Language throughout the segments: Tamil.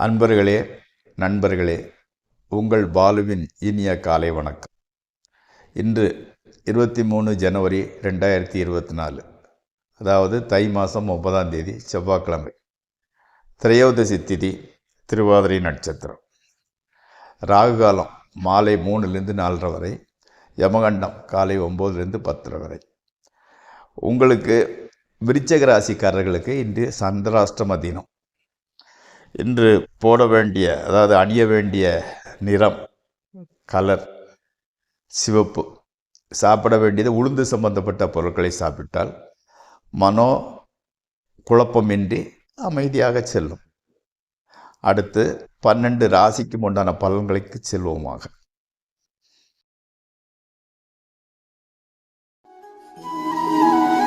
அன்பர்களே, நண்பர்களே, உங்கள் பாலுவின் இனிய காலை வணக்கம். இன்று 23 ஜனவரி 2024, அதாவது தை மாதம் 9ஆம் தேதி செவ்வாய்க்கிழமை. திரையோதசி திதி, திருவாதிரை நட்சத்திரம். ராகு காலம் மாலை 3லிருந்து 4:30 வரை, யமகண்டம் காலை 9லிருந்து 10:30 வரை. உங்களுக்கு விருச்சிக ராசிக்காரர்களுக்கு இன்று சந்திராஷ்டம தினம். இன்று போட வேண்டிய, அதாவது அணிய வேண்டிய நிறம், கலர் சிவப்பு. சாப்பிட வேண்டியது உளுந்து சம்பந்தப்பட்ட பொருட்களை சாப்பிட்டால் மனோ குழப்பமின்றி அமைதியாக செல்லும். அடுத்து 12 ராசிக்கும் உண்டான பலன்களுக்கு செல்வோமாக.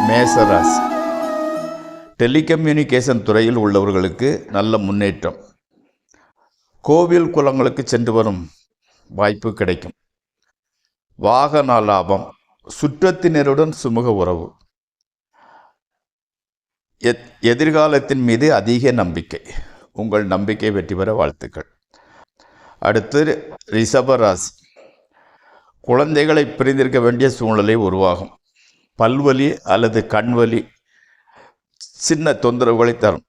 மேசராசி. டெலிகம்யூனிகேஷன் துறையில் உள்ளவர்களுக்கு நல்ல முன்னேற்றம். கோவில் குளங்களுக்கு சென்று வரும் வாய்ப்பு கிடைக்கும். வாகன லாபம். சுற்றத்தினருடன் சுமூக உறவு. எதிர்காலத்தின் மீது அதிக நம்பிக்கை. உங்கள் நம்பிக்கை வெற்றி பெற வாழ்த்துக்கள். அடுத்து ரிஷபராசி. குழந்தைகளை பிரிந்திருக்க வேண்டிய சூழ்நிலை உருவாகும். பல்வலி அல்லது கண்வலி சின்ன தொந்தரவுகளை தரும்.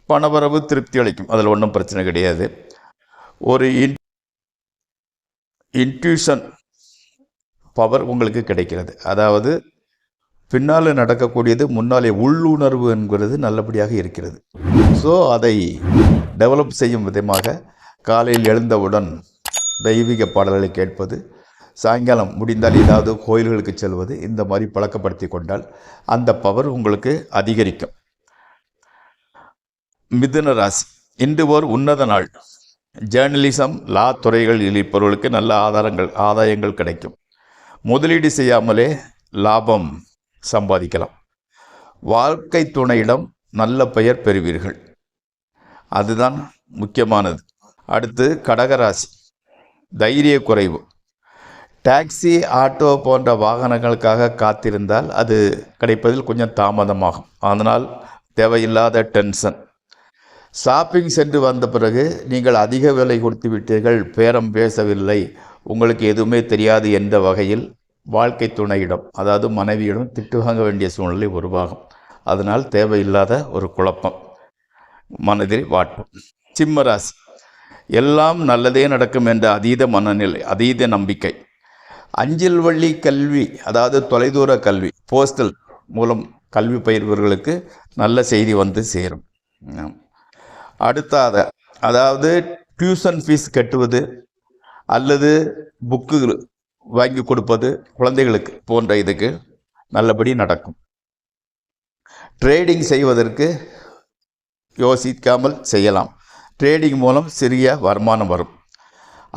பணவரவு திருப்தி அளிக்கும், அதில் ஒன்றும் பிரச்சனை கிடையாது. ஒரு இன்ட்யூஷன் பவர் உங்களுக்கு கிடைக்கிறது. அதாவது பின்னால் நடக்கக்கூடியது முன்னாலே உள்ளுணர்வு என்கிறது நல்லபடியாக இருக்கிறது. ஸோ அதை டெவலப் செய்யும் விதமாக காலையில் எழுந்தவுடன் தெய்வீக பாடல்களை கேட்பது, சாயங்காலம் முடிந்தால் ஏதாவது கோயில்களுக்கு செல்வது, இந்த மாதிரி பழக்கப்படுத்தி கொண்டால் அந்த பவர் உங்களுக்கு அதிகரிக்கும். மிதுன ராசி. இன்று ஒரு உன்னத நாள். ஜேர்னலிசம், லா துறைகளில் இருப்பவர்களுக்கு நல்ல ஆதாயங்கள் கிடைக்கும். முதலீடு செய்யாமலே லாபம் சம்பாதிக்கலாம். வாழ்க்கை துணையிடம் நல்ல பெயர் பெறுவீர்கள், அதுதான் முக்கியமானது. அடுத்து கடகராசி. தைரிய குறைவு. டாக்ஸி, ஆட்டோ போன்ற வாகனங்களுக்காக காத்திருந்தால் அது கிடைப்பதில் கொஞ்சம் தாமதமாகும். அதனால் தேவையில்லாத டென்ஷன். ஷாப்பிங் சென்று வந்த பிறகு நீங்கள் அதிக விலை கொடுத்து விட்டீர்கள், பேரம் பேசவில்லை, உங்களுக்கு எதுவுமே தெரியாது என்ற வகையில் வாழ்க்கை துணையிடம், அதாவது மனைவியிடம் திட்டு வாங்க வேண்டிய சூழ்நிலை உருவாகும். அதனால் தேவையில்லாத ஒரு குழப்பம் மனதில் வாட்டும். சிம்மராசி. எல்லாம் நல்லதே நடக்கும் என்ற அதீத மனநிலை, அதீத நம்பிக்கை. அஞ்சல் வழி கல்வி, அதாவது தொலைதூர கல்வி, போஸ்டல் மூலம் கல்வி பயிர்வர்களுக்கு நல்ல செய்தி வந்து சேரும். அடுத்த அதாவது டியூஷன் ஃபீஸ் கட்டுவது அல்லது புக்கு வாங்கி கொடுப்பது குழந்தைகளுக்கு போன்ற இதுக்கு நல்லபடி நடக்கும். ட்ரேடிங் செய்வதற்கு யோசிக்காமல் செய்யலாம். ட்ரேடிங் மூலம் சிறிய வருமானம் வரும்.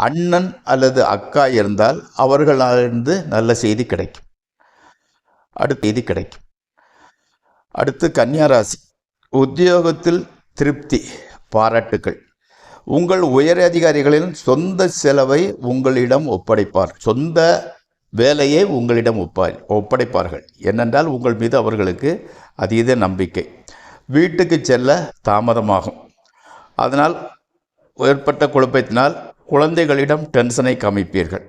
அண்ணன் அல்லது அக்கா இருந்தால் அவர்களிருந்து நல்ல செய்தி கிடைக்கும். அடுத்து கன்னியாராசி. உத்தியோகத்தில் திருப்தி, பாராட்டுக்கள். உங்கள் உயர் அதிகாரிகளின் சொந்த செலவை உங்களிடம் ஒப்படைப்பார். சொந்த வேலையை உங்களிடம் ஒப்படைப்பார்கள். ஏனென்றால் உங்கள் மீது அவர்களுக்கு அதீத நம்பிக்கை. வீட்டுக்கு செல்ல தாமதமாகும். அதனால் ஏற்பட்ட குழப்பத்தினால் குழந்தைகளிடம் டென்ஷனை காமிப்பீர்கள்.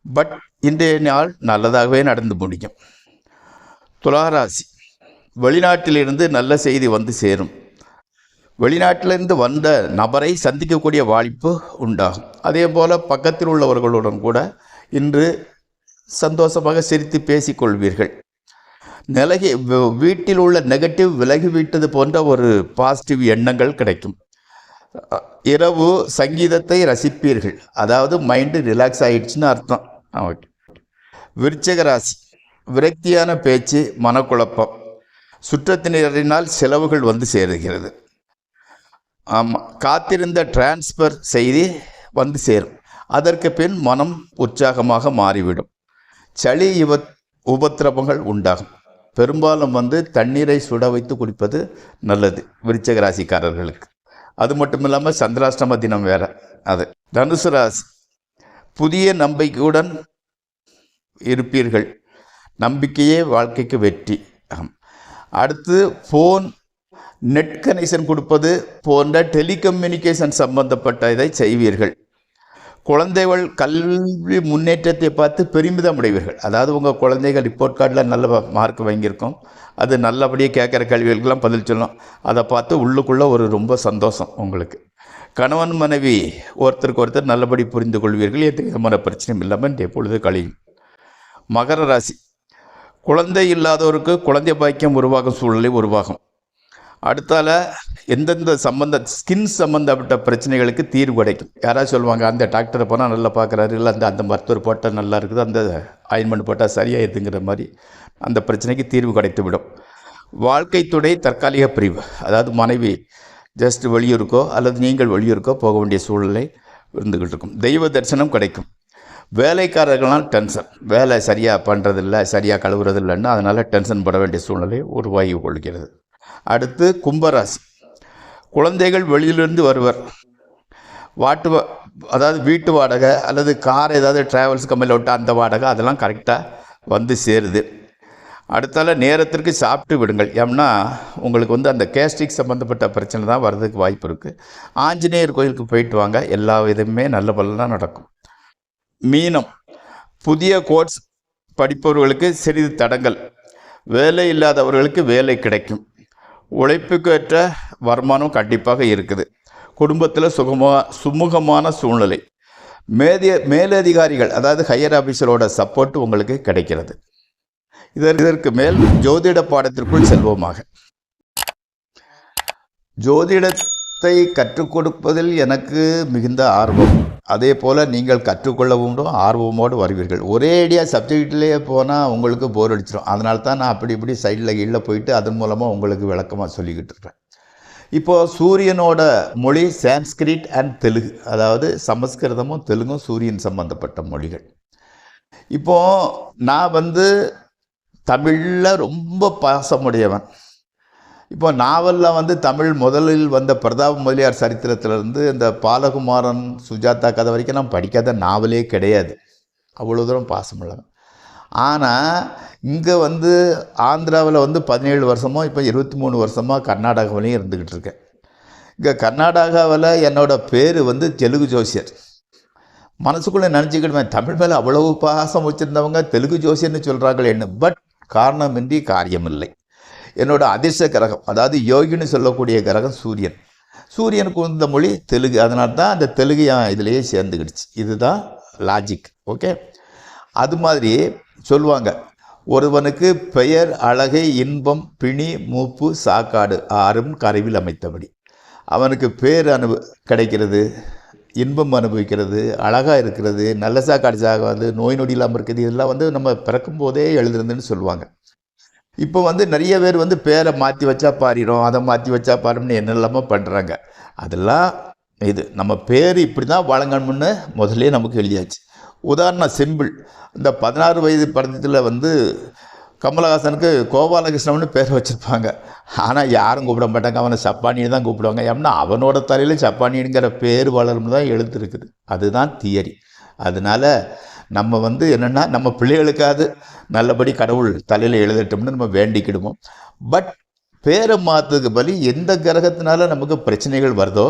பட் இன்றைய நாள் நல்லதாகவே நடந்து முடியும். துளாராசி. வெளிநாட்டிலிருந்து நல்ல செய்தி வந்து சேரும். வெளிநாட்டிலிருந்து வந்த நபரை சந்திக்கக்கூடிய வாய்ப்பு உண்டாகும். அதே போல் பக்கத்தில் உள்ளவர்களுடன் கூட இன்று சந்தோஷமாக சிரித்து பேசிக்கொள்வீர்கள். வீட்டில் உள்ள நெகட்டிவ் விலகிவிட்டது போன்ற ஒரு பாசிட்டிவ் எண்ணங்கள் கிடைக்கும். இரவு சங்கீதத்தை ரசிப்பீர்கள், அதாவது மைண்டு ரிலாக்ஸ் ஆகிடுச்சுன்னு அர்த்தம். ஓகே. விருச்சிக ராசி. விரக்தியான பேச்சு, மனக்குழப்பம். சுற்றத்தினரினால் செலவுகள் வந்து சேருகிறது. காத்திருந்த டிரான்ஸ்ஃபர் செய்தி வந்து சேரும். அதற்கு பின் மனம் உற்சாகமாக மாறிவிடும். சளி உபத்திரவங்கள் உண்டாகும். பெரும்பாலும் தண்ணீரை சுட வைத்து குடிப்பது நல்லது விருச்சிக ராசிக்காரர்களுக்கு. அது மட்டும் இல்லாமல் சந்திராஷ்டம தினம் வேற. அது தனுசு ராசி. புதிய நம்பிக்கையுடன் இருப்பீர்கள். நம்பிக்கையே வாழ்க்கைக்கு வெற்றி. அடுத்து ஃபோன் நெட் கனெக்ஷன் கொடுப்பது போன்ற டெலிகம்யூனிகேஷன் சம்பந்தப்பட்ட இதை செய்வீர்கள். குழந்தைகள் கல்வி முன்னேற்றத்தை பார்த்து பெருமிதம் அடைவீர்கள். அதாவது உங்கள் குழந்தைகள் ரிப்போர்ட் கார்டில் நல்ல மார்க் வாங்கியிருக்கோம், அது நல்லபடியாக கேட்குற கேள்விகளுக்கெல்லாம் பதில் சொல்லும். அதை பார்த்து உள்ளுக்குள்ளே ஒரு ரொம்ப சந்தோஷம் உங்களுக்கு. கணவன் மனைவி ஒருத்தருக்கு ஒருத்தர் நல்லபடி புரிந்து கொள்வீர்கள். எந்த விதமான பிரச்சனையும் இல்லாமல் இன்றைய பொழுது கழியும். மகர ராசி, குழந்தை இல்லாதவருக்கு குழந்தை பாக்கியம் உருவாகும் சூழ்நிலை உருவாகும். அடுத்தால எந்தெந்த ஸ்கின் சம்மந்தப்பட்ட பிரச்சனைகளுக்கு தீர்வு கிடைக்கும். யாராவது சொல்லுவாங்க அந்த டாக்டரை போனால் நல்லா பார்க்குறாரு, இல்லை அந்த மருத்துவர் போட்டால் நல்லா இருக்குது, அந்த ஆயின்மெண்ட் போட்டால் சரியாயிருதுங்கிற மாதிரி அந்த பிரச்சனைக்கு தீர்வு கிடைத்து விடும். வாழ்க்கை துணை தற்காலிக பிரிவு, அதாவது மனைவி ஜஸ்ட் வெளியூருக்கோ அல்லது நீங்கள் வெளியூருக்கோ போக வேண்டிய சூழ்நிலை இருந்துக்கிட்டு இருக்கும். தெய்வ தரிசனம் கிடைக்கும். வேலைக்காரர்களால் டென்ஷன், வேலை சரியாக பண்ணுறதில்லை, சரியாக கழுவுறதில்லைன்னு அதனால் டென்ஷன் பட வேண்டிய சூழ்நிலை உருவாகி கொள்கிறது. அடுத்து கும்பராசி, குழந்தைகள் வெளியிலிருந்து வருவர். அதாவது வீட்டு வாடகை அல்லது கார் ஏதாவது ட்ராவல்ஸ் கம்பெனியில் விட்டு அந்த வாடகை அதெல்லாம் கரெக்டாக வந்து சேருது. அடுத்தால நேரத்திற்கு சாப்பிட்டு விடுங்கள். ஏன்னா உங்களுக்கு அந்த கேஸ்ட்ரிக் சம்மந்தப்பட்ட பிரச்சனை தான் வர்றதுக்கு வாய்ப்பு இருக்குது. ஆஞ்சநேயர் கோயிலுக்கு போயிட்டு வாங்க, எல்லா விதமே நல்ல பலனாக நடக்கும். மீனம், புதிய கோர்ஸ் படிப்பவர்களுக்கு சிறிது தடங்கள், வேலை இல்லாதவர்களுக்கு வேலை கிடைக்கும். உழைப்புக்கு ஏற்ற வருமானம் கண்டிப்பாக இருக்குது. குடும்பத்தில் சுமூகமான சூழ்நிலை. மேலதிகாரிகள் அதாவது ஹையர் ஆஃபீஸரோட சப்போர்ட் உங்களுக்கு கிடைக்கிறது. இதற்கு மேல் ஜோதிட பாடத்திற்குள் செல்வோமாக. ஜோதிடத்தை கற்றுக் கொடுப்பதில் எனக்கு மிகுந்த ஆர்வம். அதே போல் நீங்கள் கற்றுக்கொள்ளவும் ஆர்வமோடு வருவீர்கள். ஒரே ஐடியா சப்ஜெக்ட்லேயே போனால் உங்களுக்கு போர் அடிச்சிடும். அதனால தான் நான் அப்படி இப்படி சைடில் கீழே போயிட்டு அதன் மூலமாக உங்களுக்கு விளக்கமாக சொல்லிக்கிட்டு இருக்கேன். இப்போது சூரியனோட மொழி சான்ஸ்கிரிட் அண்ட் தெலுங்கு, அதாவது சமஸ்கிருதமும் தெலுங்கும் சூரியன் சம்பந்தப்பட்ட மொழிகள். இப்போது நான் தமிழில் ரொம்ப பாசமுடையவன். இப்போ நாவலில் தமிழ் முதலில் வந்த பிரதாப் முதலியார் சரித்திரத்திலிருந்து இந்த பாலகுமாரன் சுஜாதா கதை வரைக்கும் நான் படிக்காத நாவலே கிடையாது. அவ்வளோ தூரம் பாசமுள்ளவன். ஆனால் இங்கே ஆந்திராவில் 17 வருஷமோ இப்போ 23 வருஷமாக கர்நாடகாவிலையும் இருந்துக்கிட்டு இருக்கேன். இங்கே கர்நாடகாவில் என்னோடய பேர் தெலுங்கு ஜோசியர். மனசுக்குள்ளே நினச்சிக்கிடுவேன், தமிழ் மேலே அவ்வளவு பாசம் வச்சுருந்தவங்க தெலுங்கு ஜோசியர்னு சொல்கிறாங்களே என்ன. பட் காரணமின்றி காரியமில்லை. என்னோட அதிர்ஷ்ட கிரகம் அதாவது யோகின்னு சொல்லக்கூடிய கிரகம் சூரியன். சூரியனுக்கு இந்த மொழி தெலுங்கு, அதனால தான் அந்த தெலுங்கு இதிலேயே சேர்ந்துக்கிடுச்சு. இதுதான் லாஜிக். ஓகே, அது மாதிரி சொல்லுவாங்க, ஒருவனுக்கு பெயர் அழகை இன்பம் பிணி மூப்பு சாக்காடு ஆறும் கருவில் அமைத்தபடி. அவனுக்கு பேர் கிடைக்கிறது, இன்பம் அனுபவிக்கிறது, அழகாக இருக்கிறது, நல்ல சாக்காடு சாகாது, நோய் நொடி இல்லாமல் இருக்குது, இதெல்லாம் நம்ம பிறக்கும் போதே எழுதுறதுன்னு சொல்லுவாங்க. இப்போ நிறைய பேர் பேரை மாற்றி வச்சா பாரிடும், அதை மாற்றி வச்சா பாரும்னு என்னெல்லாமோ பண்ணுறாங்க. அதெல்லாம் இது நம்ம பேர் இப்படி தான் வழங்கணும்னு முதல்ல நமக்கு எழுதியாச்சு. உதாரணம் சிம்பிள், இந்த 16 வயது படத்தில் கமலஹாசனுக்கு கோபாலகிருஷ்ணன்னு பேர் வச்சுருப்பாங்க. ஆனால் யாரும் கூப்பிட மாட்டாங்க, அவனை சப்பானின்னு தான் கூப்பிடுவாங்க. ஏன்னா அவனோட தலையில் சப்பானிங்கிற பேர் வளரும்னு தான் எழுத்துருக்குது. அதுதான் தியரி. அதனால் நம்ம என்னென்னா நம்ம பிள்ளைகளுக்காவது நல்லபடி கடவுள் தலையில் எழுதட்டும்னு நம்ம வேண்டிக்கிடுவோம். பட் பேரை மாற்றுறதுக்கு பலி எந்த கிரகத்தினால நமக்கு பிரச்சனைகள் வருதோ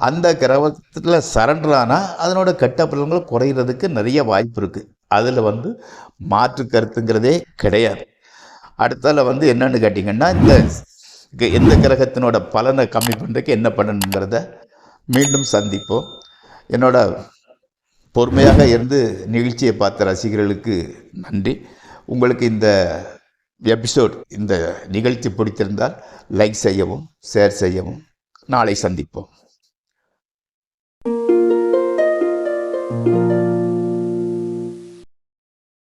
அந்த கிரகத்தில் சரண்டர் ஆனால் அதனோட கெட்ட பலன்கள் குறைகிறதுக்கு நிறைய வாய்ப்பு இருக்குது. அதில் மாற்று கருத்துங்கிறதே கிடையாது. அடுத்தால என்னென்னு கேட்டிங்கன்னா, எந்த கிரகத்தினோட பலனை கம்மி பண்ணுறதுக்கு என்ன பண்ணணுங்கிறத மீண்டும் சந்திப்போம். என்னோட பொறுமையாக இருந்து நிகழ்ச்சியை பார்த்த ரசிகர்களுக்கு நன்றி. உங்களுக்கு இந்த எபிசோட், இந்த நிகழ்ச்சி பிடித்திருந்தால் லைக் செய்யவும், ஷேர் செய்யவும். நாளை சந்திப்போம்.